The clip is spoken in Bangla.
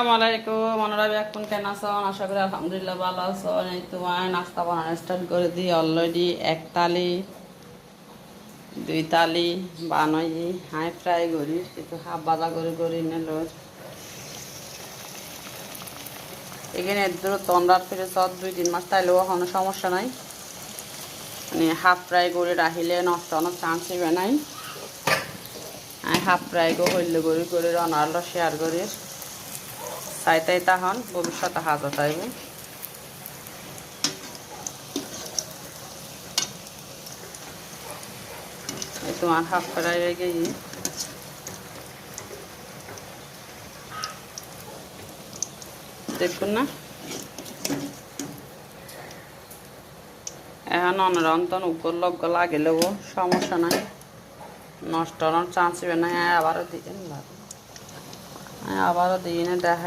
আসসালামাইকুম মনোরাবি এখন কেন আছো? আশা করি আলহামদুলিল্লাহ ভালো আছো। এই তোমার নাস্তা বানানো স্টার্ট করে দিই অলরেডি। এক তালি দুই তালি বানাই হাই ফ্রাই করি, কিন্তু হাফ বাজা করে নিল এখানে এর তন্ডার ফিরে সব 2-3 মাস তাইলেও কোনো সমস্যা নাই। মানে হাফ ফ্রাই করে রাখিলে নষ্ট হওয়ার চান্স হবে নাই। আমি হাফ ফ্রাই করে রান্নাটা শেয়ার করি চাইতাই তখন ভবিষ্যতে হাজত আইবে। তোমার হাফ ফ্রাই হয়ে গিয়ে দেখুন না, এখন অনরন্তন উপর লগ্গ লাগিলেও সমস্যা নাই, নষ্ট হওয়ার চান্স হবে না। আবারও দিই না দেখা